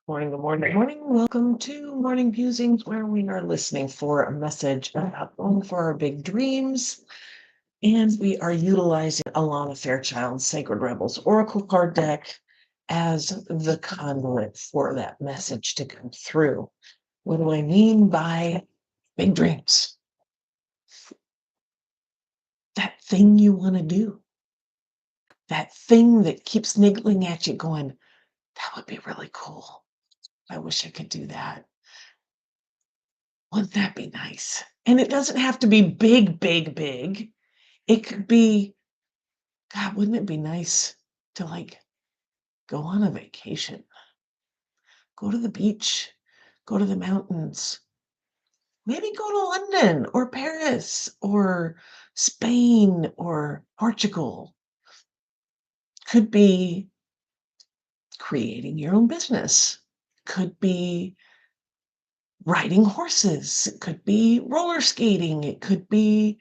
Morning, good morning, good morning. Welcome to Morning Musings, where we are listening for a message about going for our big dreams. And we are utilizing Alana Fairchild's Sacred Rebels Oracle card deck as the conduit for that message to come through. What do I mean by big dreams? That thing you want to do, that thing that keeps niggling at you, going, that would be really cool. I wish I could do that. Wouldn't that be nice? And it doesn't have to be big, big, big. It could be, God, wouldn't it be nice to go on a vacation, go to the beach, go to the mountains, maybe go to London or Paris or Spain or Portugal. Could be creating your own business, could be riding horses, it could be roller skating, it could be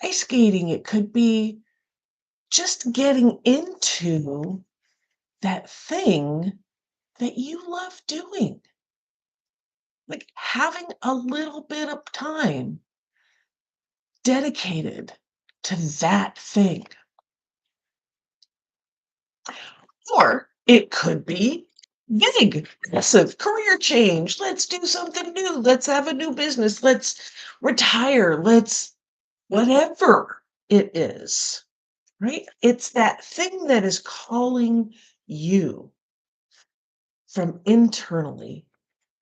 ice skating, it could be just getting into that thing that you love doing. Like having a little bit of time dedicated to that thing. Or it could be big, massive career change. Let's do something new. Let's have a new business. Let's retire. Let's whatever it is, right? It's that thing that is calling you from internally,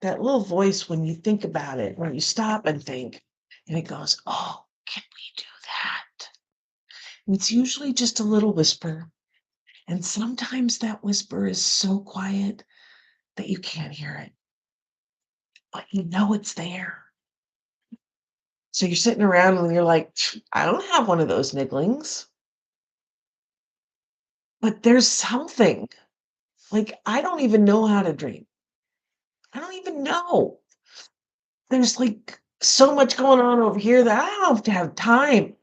that little voice when you think about it, when you stop and think, and it goes, oh, can we do that? And it's usually just a little whisper. And sometimes that whisper is so quiet that you can't hear it, but you know it's there. So you're sitting around and you're like, I don't have one of those nigglings, but there's something. Like, I don't even know how to dream. I don't even know. There's so much going on over here that I don't have time.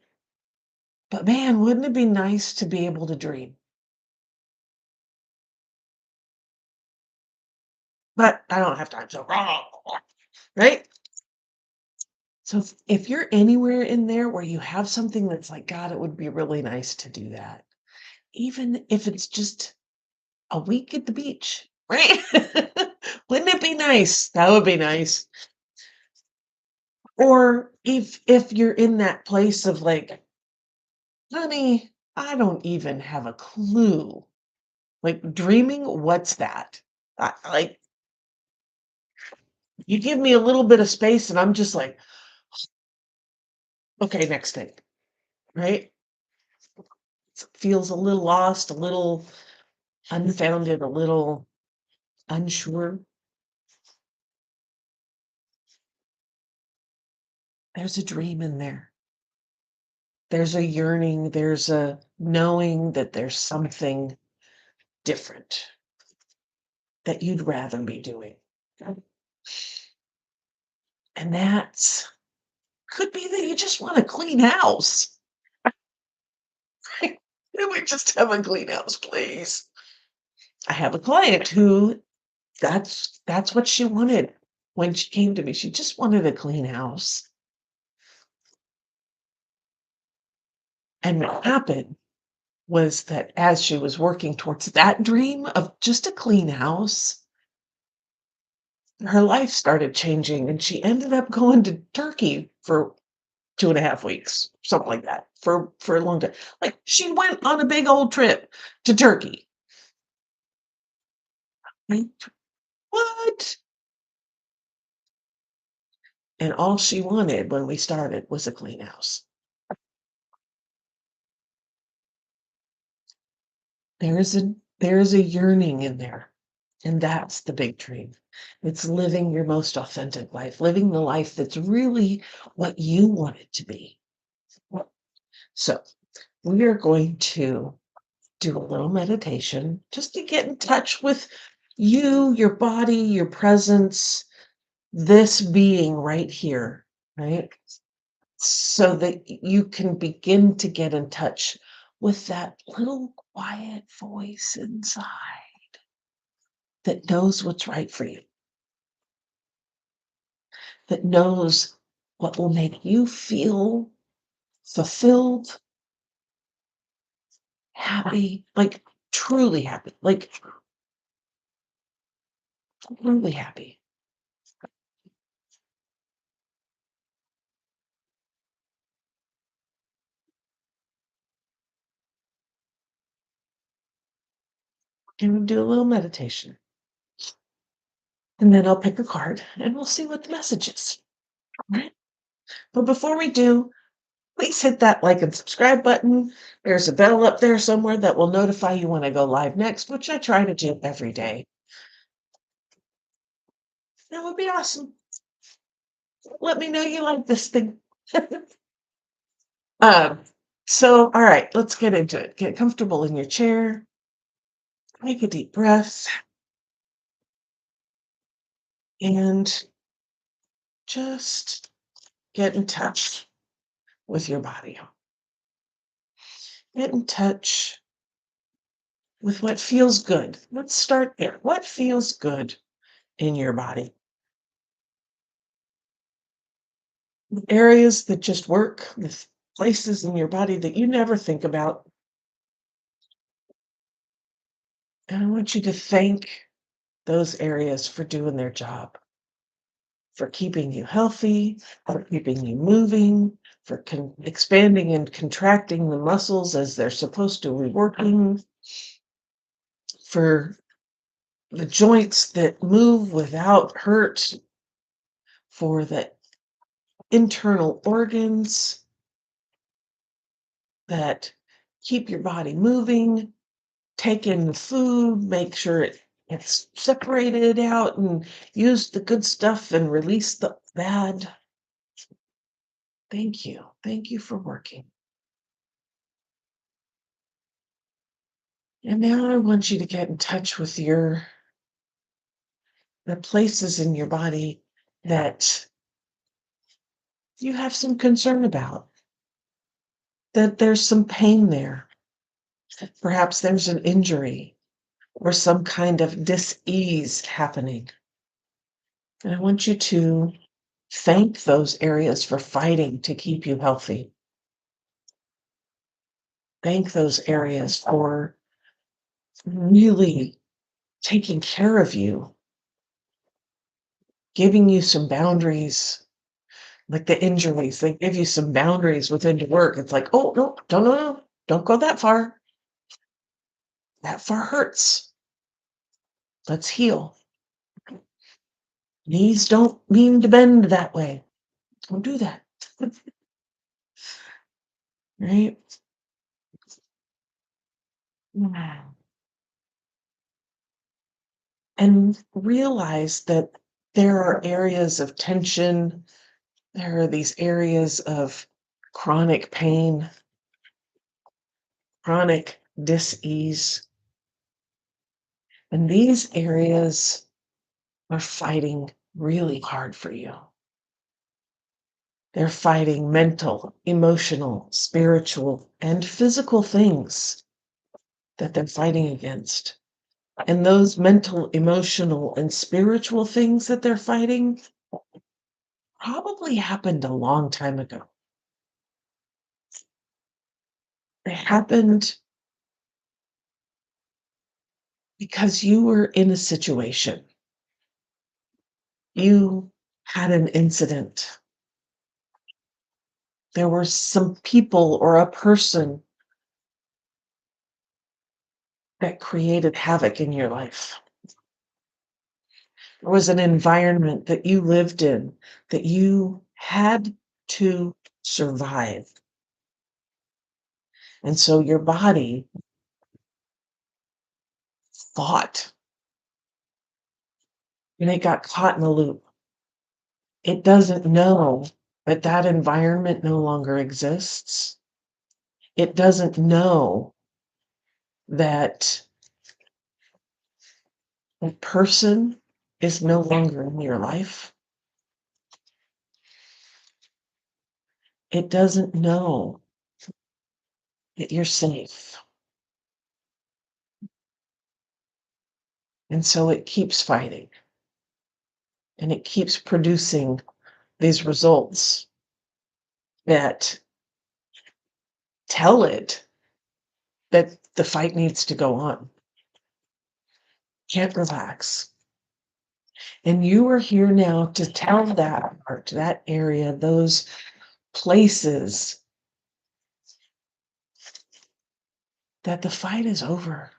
But man, wouldn't it be nice to be able to dream? But I don't have time, so right? So if you're anywhere in there where you have something that's like, God, it would be really nice to do that, even if it's just a week at the beach, right? Wouldn't it be nice? That would be nice. Or if you're in that place of like, honey, I don't even have a clue. Like dreaming, what's that? Like you give me a little bit of space and I'm just like, okay, next thing, right? It feels a little lost, a little unfounded, a little unsure. There's a dream in there. There's a yearning, there's a knowing that there's something different that you'd rather be doing. And that's could be that you just want a clean house. Can we just have a clean house, please? I have a client who that's what she wanted when she came to me. She just wanted a clean house. And what happened was that as she was working towards that dream of just a clean house, her life started changing and she ended up going to Turkey for 2.5 weeks, something like that, for a long time. Like she went on a big old trip to Turkey. Right? What? And all she wanted when we started was a clean house. There is a yearning in there. And that's the big dream. It's living your most authentic life, living the life that's really what you want it to be. So we are going to do a little meditation just to get in touch with you, your body, your presence, this being right here, right? So that you can begin to get in touch with that little quiet voice inside that knows what's right for you, that knows what will make you feel fulfilled, happy, like truly happy, like really happy. And we'll do a little meditation. And then I'll pick a card and we'll see what the message is. All right. But before we do, please hit that like and subscribe button. There's a bell up there somewhere that will notify you when I go live next, which I try to do every day. That would be awesome. Let me know you like this thing. um, so, all right, let's get into it. Get comfortable in your chair. Take a deep breath. And just get in touch with your body. Get in touch with what feels good. Let's start there. What feels good in your body? Areas that just work, the places in your body that you never think about. And I want you to thank those areas for doing their job, for keeping you healthy, for keeping you moving, for expanding and contracting the muscles as they're supposed to be working, for the joints that move without hurt, for the internal organs that keep your body moving, take in the food, make sure it gets separated out and use the good stuff and release the bad. Thank you. Thank you for working. And now I want you to get in touch with the places in your body that you have some concern about, that there's some pain there. Perhaps there's an injury or some kind of dis-ease happening. And I want you to thank those areas for fighting to keep you healthy. Thank those areas for really taking care of you, giving you some boundaries, like the injuries. They give you some boundaries within your work. It's like, oh, no, no, don't go that far. That far hurts. Let's heal. Knees don't mean to bend that way. Don't do that. Right? And realize that there are areas of tension, there are these areas of chronic pain, chronic dis-ease, and these areas are fighting really hard for you. They're fighting mental, emotional, spiritual, and physical things that they're fighting against. And those mental, emotional, and spiritual things that they're fighting probably happened a long time ago. They happened because you were in a situation. You had an incident. There were some people or a person that created havoc in your life. There was an environment that you lived in that you had to survive. And so your body fought and it got caught in a loop. It doesn't know that that environment no longer exists. It doesn't know that a person is no longer in your life. It doesn't know that you're safe. And so it keeps fighting and it keeps producing these results that tell it that the fight needs to go on. Can't relax. And you are here now to tell that part, that area, those places that the fight is over.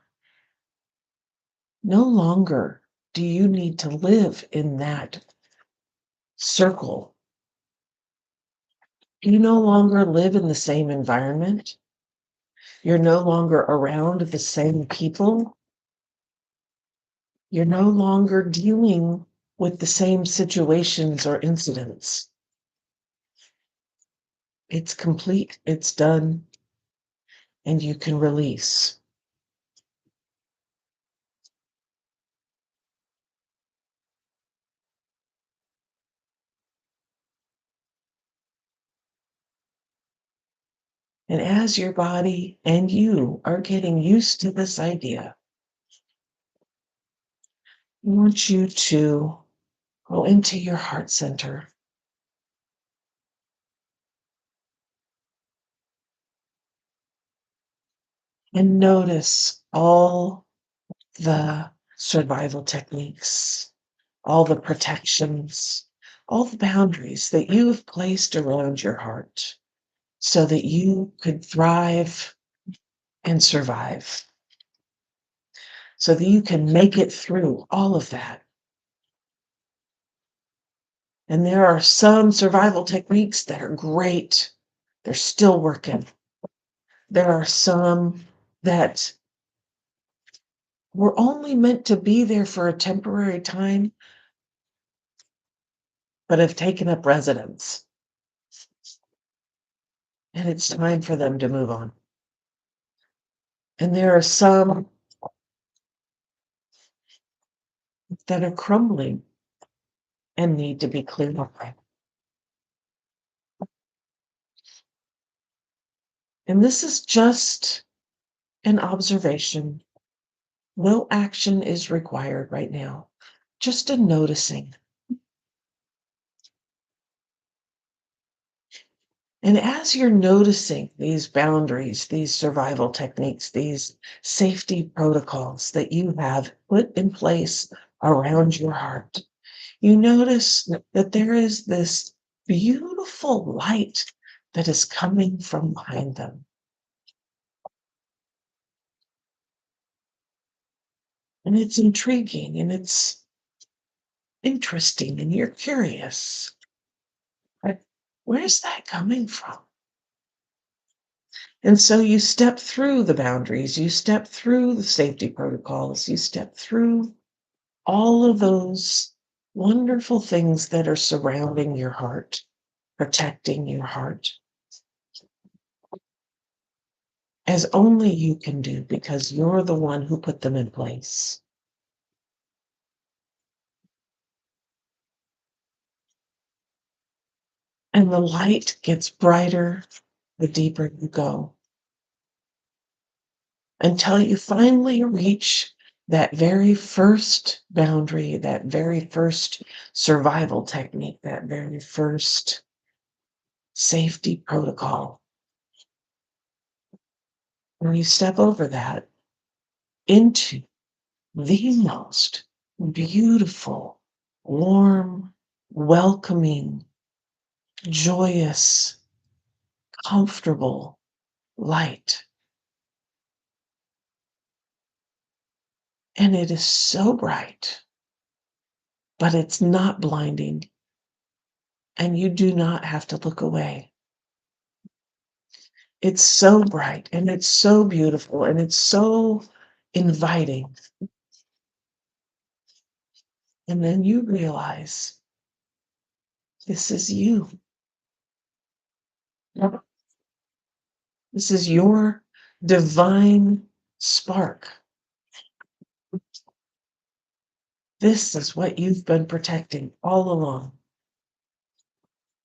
No longer do you need to live in that circle. You no longer live in the same environment. You're no longer around the same people. You're no longer dealing with the same situations or incidents. It's complete, it's done, and you can release. And as your body and you are getting used to this idea, I want you to go into your heart center and notice all the survival techniques, all the protections, all the boundaries that you have placed around your heart so that you could thrive and survive, so that you can make it through all of that. And there are some survival techniques that are great. They're still working. There are some that were only meant to be there for a temporary time, but have taken up residence. And it's time for them to move on. And there are some that are crumbling and need to be cleaned up. And this is just an observation. No action is required right now, just a noticing. And as you're noticing these boundaries, these survival techniques, these safety protocols that you have put in place around your heart, you notice that there is this beautiful light that is coming from behind them. And it's intriguing and it's interesting, and you're curious. Like, where's that coming from? And so you step through the boundaries, you step through the safety protocols, you step through all of those wonderful things that are surrounding your heart, protecting your heart, as only you can do because you're the one who put them in place. And the light gets brighter the deeper you go until you finally reach that very first boundary, that very first survival technique, that very first safety protocol. When you step over that into the most beautiful, warm, welcoming, joyous, comfortable light. And it is so bright, but it's not blinding. And you do not have to look away. It's so bright and it's so beautiful and it's so inviting. And then you realize this is you. This is your divine spark. This is what you've been protecting all along.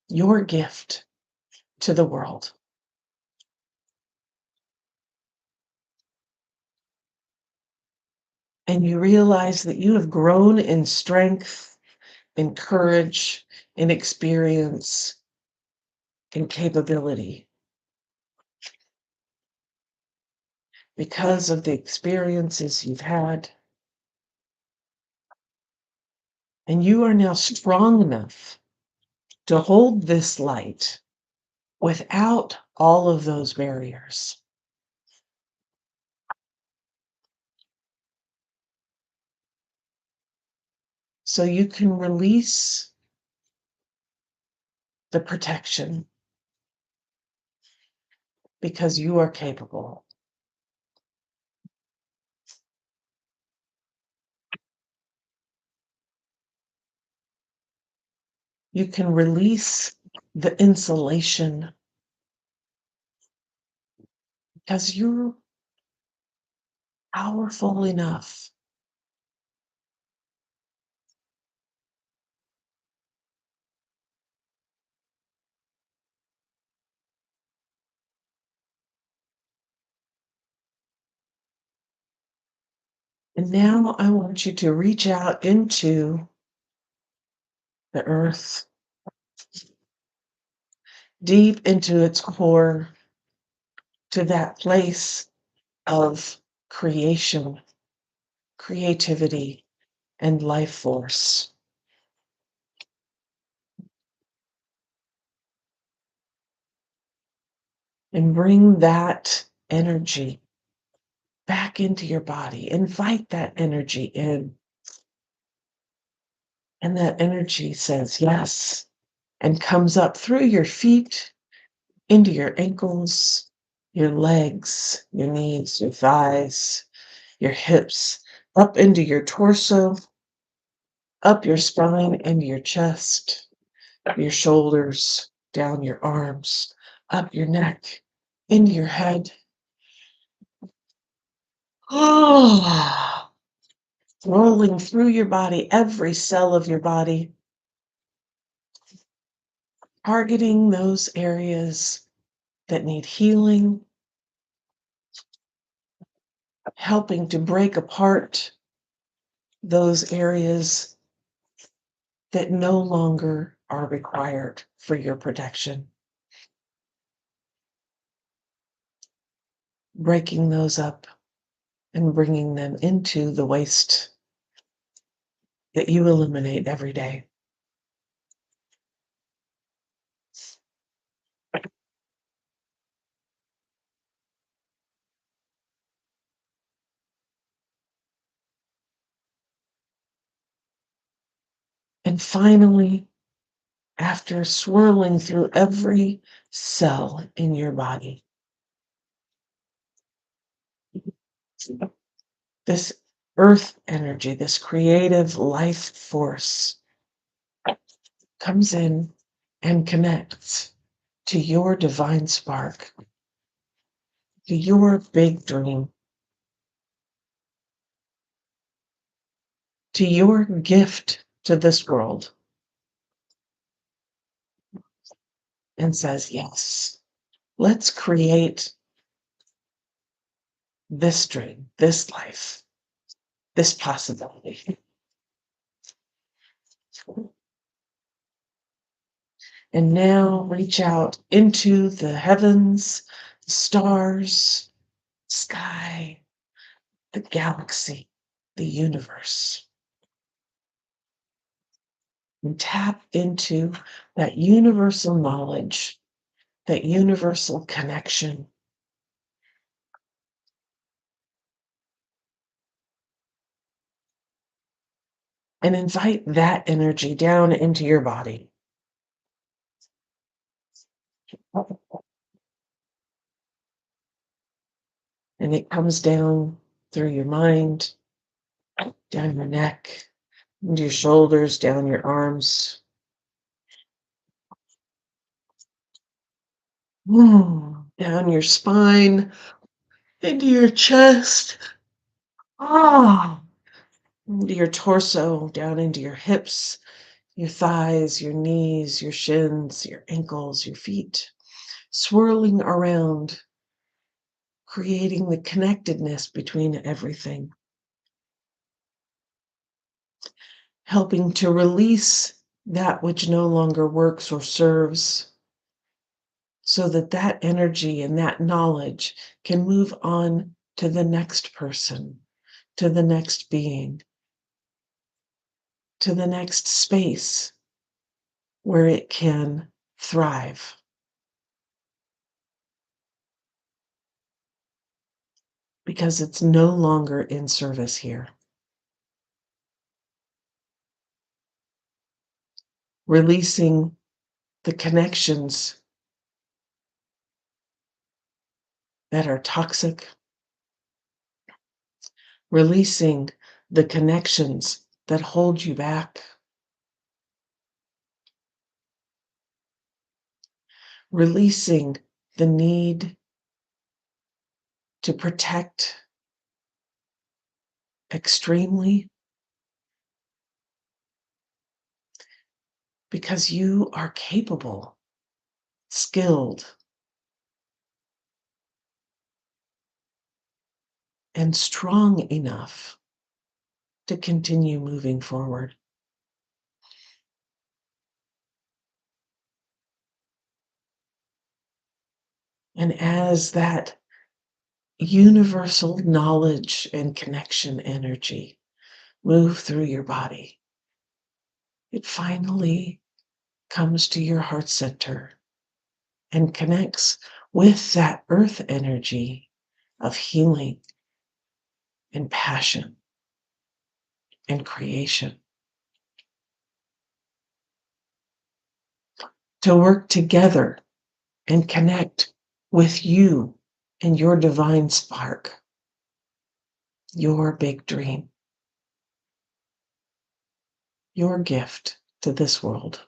Your gift to the world. And you realize that you have grown in strength, in courage, in experience, in capability because of the experiences you've had. And you are now strong enough to hold this light without all of those barriers. So you can release the protection because you are capable. You can release the insulation because you're powerful enough. And now I want you to reach out into the earth, deep into its core, to that place of creation, creativity, and life force. And bring that energy back into your body. Invite that energy in. And that energy says yes and comes up through your feet, into your ankles, your legs, your knees, your thighs, your hips, up into your torso, up your spine, into your chest, your shoulders, down your arms, up your neck, into your head. Oh, rolling through your body, every cell of your body, targeting those areas that need healing, helping to break apart those areas that no longer are required for your protection. Breaking those up and bringing them into the waste that you eliminate every day. And finally, after swirling through every cell in your body, this earth energy, this creative life force comes in and connects to your divine spark, to your big dream, to your gift to this world, and says, yes, let's create this dream, this life, this possibility. And now reach out into the heavens, the stars, sky, the galaxy, the universe, and tap into that universal knowledge, that universal connection. And invite that energy down into your body. And it comes down through your mind, down your neck, into your shoulders, down your arms. Down your spine, into your chest. Into your torso, down into your hips, your thighs, your knees, your shins, your ankles, your feet, swirling around, creating the connectedness between everything. helping to release that which no longer works or serves, so that that energy and that knowledge can move on to the next person, to the next being, to the next space where it can thrive, because it's no longer in service here. Releasing the connections that are toxic, releasing the connections that hold you back, releasing the need to protect extremely, because you are capable, skilled, and strong enough to continue moving forward. And as that universal knowledge and connection energy move through your body, it finally comes to your heart center and connects with that earth energy of healing and passion and creation, to work together and connect with you and your divine spark, your big dream, your gift to this world.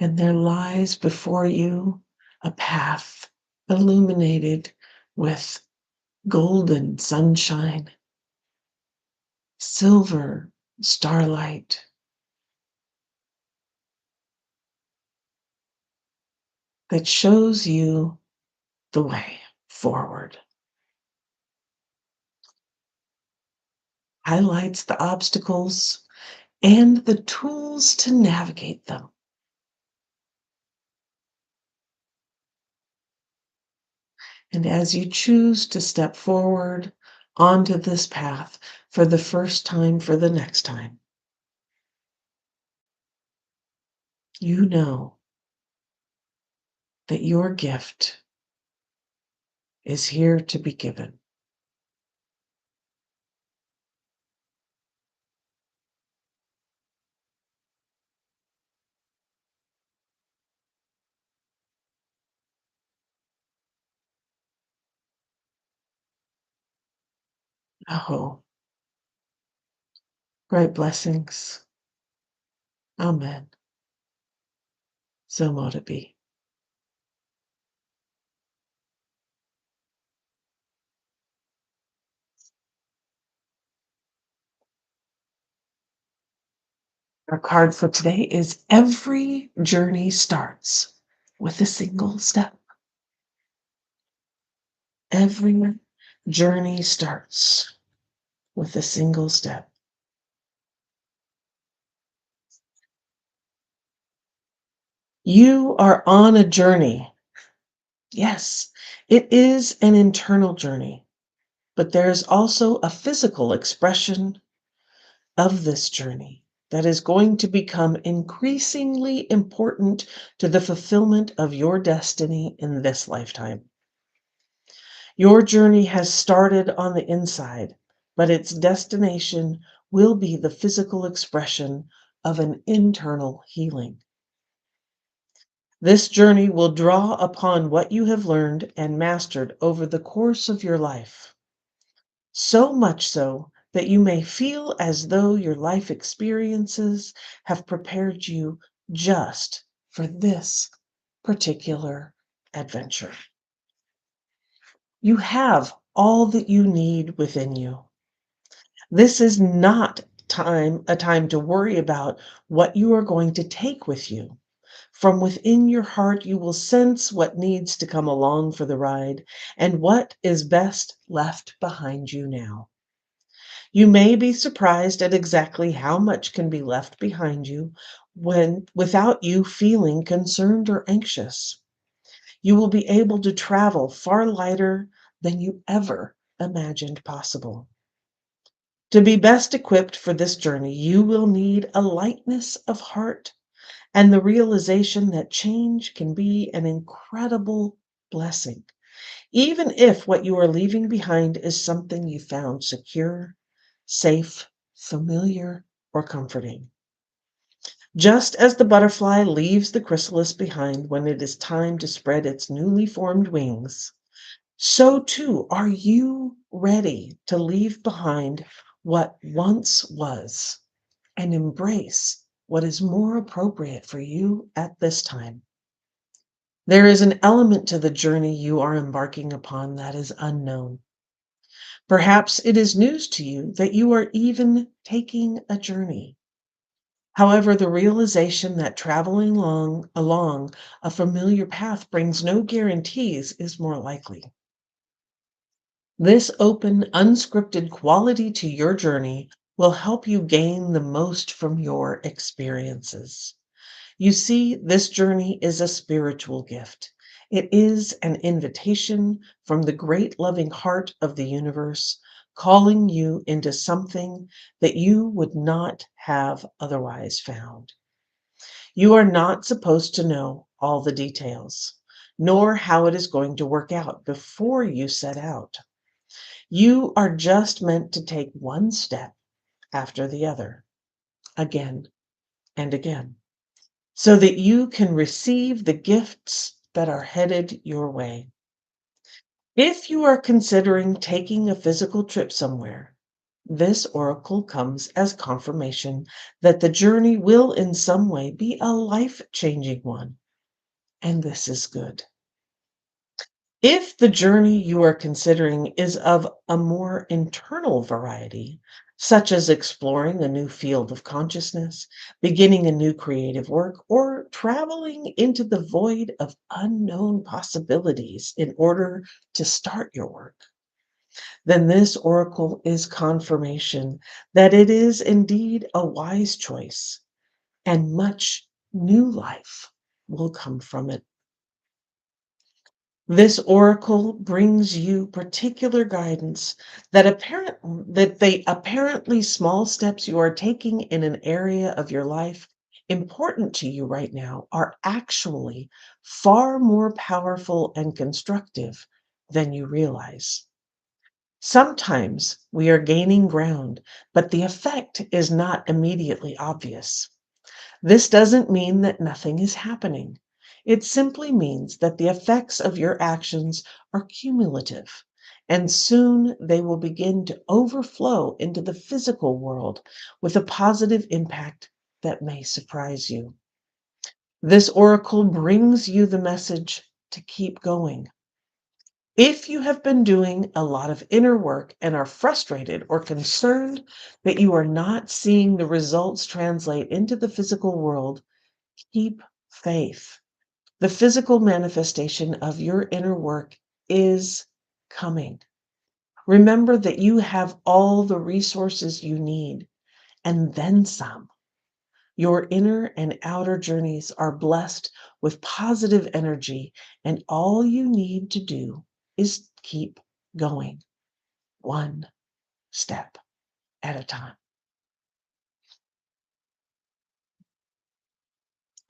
And there lies before you a path illuminated with golden sunshine, silver starlight, that shows you the way forward, highlights the obstacles and the tools to navigate them. And as you choose to step forward onto this path for the first time, for the next time, you know that your gift is here to be given. Oh, great blessings. Amen. So mote it be. Our card for today is every journey starts with a single step. Every journey starts with a single step. You are on a journey. Yes, it is an internal journey, but there's also a physical expression of this journey that is going to become increasingly important to the fulfillment of your destiny in this lifetime. Your journey has started on the inside, but its destination will be the physical expression of an internal healing. This journey will draw upon what you have learned and mastered over the course of your life, so much so that you may feel as though your life experiences have prepared you just for this particular adventure. You have all that you need within you. This is not a time to worry about what you are going to take with you, From within your heart, you will sense what needs to come along for the ride and what is best left behind you now. You may be surprised at exactly how much can be left behind you when without you feeling concerned or anxious. You will be able to travel far lighter than you ever imagined possible. To be best equipped for this journey, you will need a lightness of heart and the realization that change can be an incredible blessing, even if what you are leaving behind is something you found secure, safe, familiar, or comforting. Just as the butterfly leaves the chrysalis behind when it is time to spread its newly formed wings, so too are you ready to leave behind what once was and embrace what is more appropriate for you at this time. There is an element to the journey you are embarking upon that is unknown. Perhaps it is news to you that you are even taking a journey. However, the realization that traveling along a familiar path brings no guarantees is more likely. This open, unscripted quality to your journey will help you gain the most from your experiences. You see, this journey is a spiritual gift. It is an invitation from the great loving heart of the universe, calling you into something that you would not have otherwise found. You are not supposed to know all the details, nor how it is going to work out before you set out. You are just meant to take one step after the other, again and again, so that you can receive the gifts that are headed your way. If you are considering taking a physical trip somewhere, this oracle comes as confirmation that the journey will in some way be a life changing one, and this is good. If the journey you are considering is of a more internal variety, such as exploring a new field of consciousness, beginning a new creative work, or traveling into the void of unknown possibilities in order to start your work, then this oracle is confirmation that it is indeed a wise choice and much new life will come from it. This oracle brings you particular guidance that the apparently small steps you are taking in an area of your life important to you right now are actually far more powerful and constructive than you realize. Sometimes we are gaining ground, but the effect is not immediately obvious. This doesn't mean that nothing is happening. It simply means that the effects of your actions are cumulative, and soon they will begin to overflow into the physical world with a positive impact that may surprise you. This oracle brings you the message to keep going. If you have been doing a lot of inner work and are frustrated or concerned that you are not seeing the results translate into the physical world, keep faith. The physical manifestation of your inner work is coming. Remember that you have all the resources you need and then some. Your inner and outer journeys are blessed with positive energy, and all you need to do is keep going, one step at a time.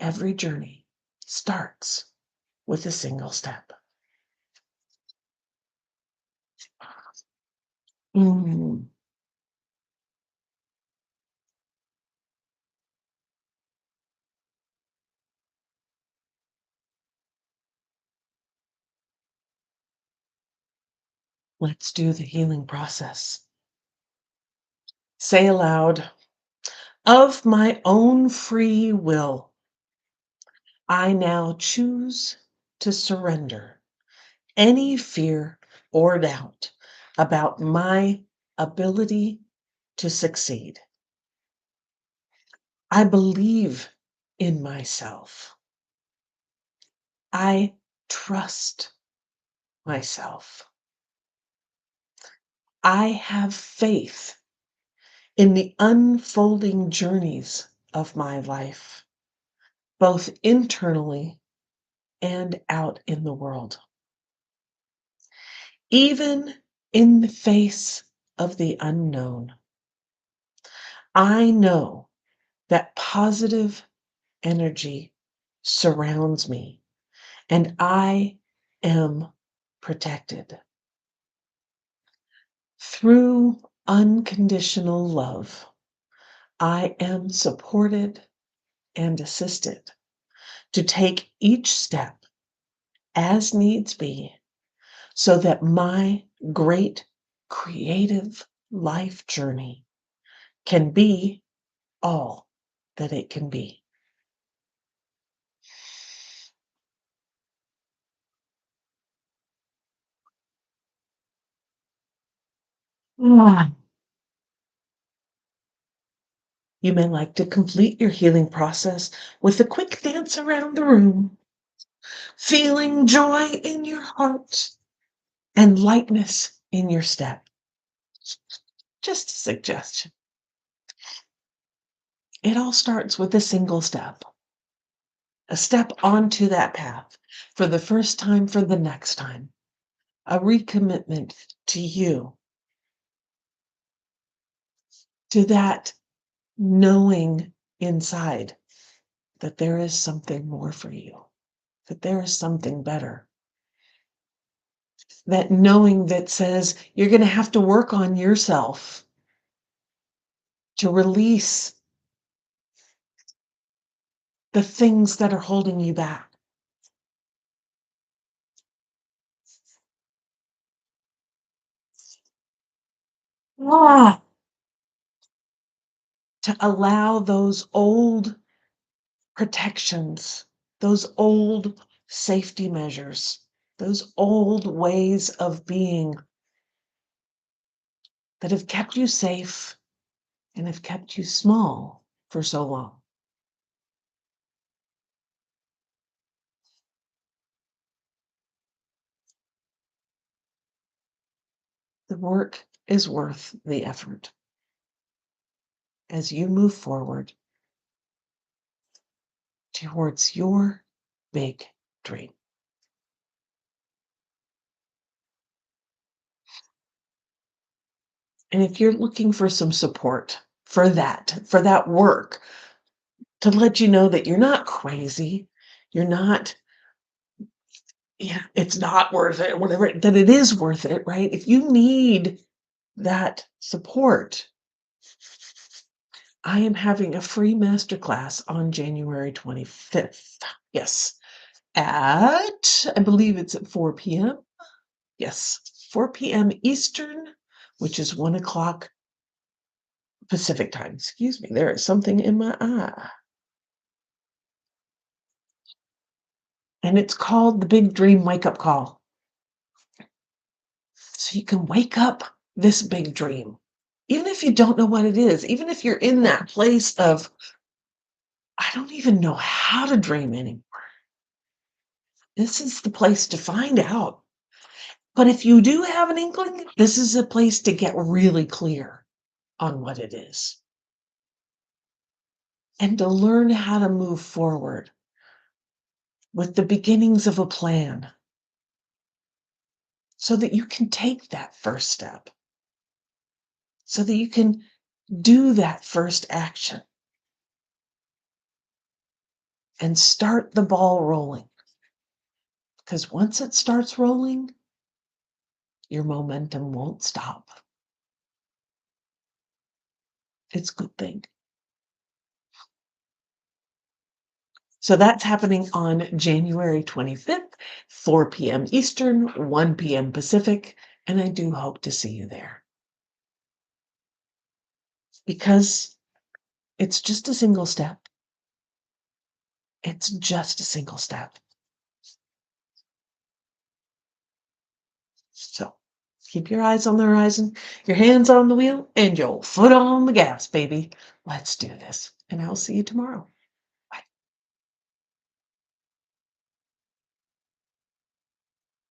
Every journey starts with a single step. Mm. Let's do the healing process. Say aloud, of my own free will, I now choose to surrender any fear or doubt about my ability to succeed. I believe in myself I trust myself. I have faith in the unfolding journeys of my life, both internally and out in the world. Even in the face of the unknown, I know that positive energy surrounds me and I am protected. Through unconditional love, I am supported and assisted to take each step as needs be so that my great creative life journey can be all that it can be. Ah. You may like to complete your healing process with a quick dance around the room, feeling joy in your heart and lightness in your step. Just a suggestion. It all starts with a single step, a step onto that path for the first time, for the next time, a recommitment to you, to that knowing inside that there is something more for you, that there is something better. That knowing that says you're going to have to work on yourself to release the things that are holding you back. Ah, to allow those old protections, those old safety measures, those old ways of being that have kept you safe and have kept you small for so long. The work is worth the effort as you move forward towards your big dream. And if you're looking for some support for that work, to let you know that you're not crazy, you're not, yeah, it's not worth it, whatever, that it is worth it, right? If you need that support, I am having a free masterclass on January 25th. Yes, I believe it's at 4 p.m. Yes, 4 p.m. Eastern, which is 1 o'clock Pacific time. Excuse me, there is something in my eye. And it's called the Big Dream Wake Up Call. So you can wake up this big dream. Even if you don't know what it is, even if you're in that place of, I don't even know how to dream anymore. This is the place to find out. But if you do have an inkling, this is a place to get really clear on what it is and to learn how to move forward with the beginnings of a plan so that you can take that first step, so that you can do that first action and start the ball rolling. Because once it starts rolling, your momentum won't stop. It's a good thing. So that's happening on January 25th, 4 p.m. Eastern, 1 p.m. Pacific, and I do hope to see you there. Because it's just a single step. It's just a single step. So keep your eyes on the horizon, your hands on the wheel, and your foot on the gas, baby. Let's do this. And I'll see you tomorrow.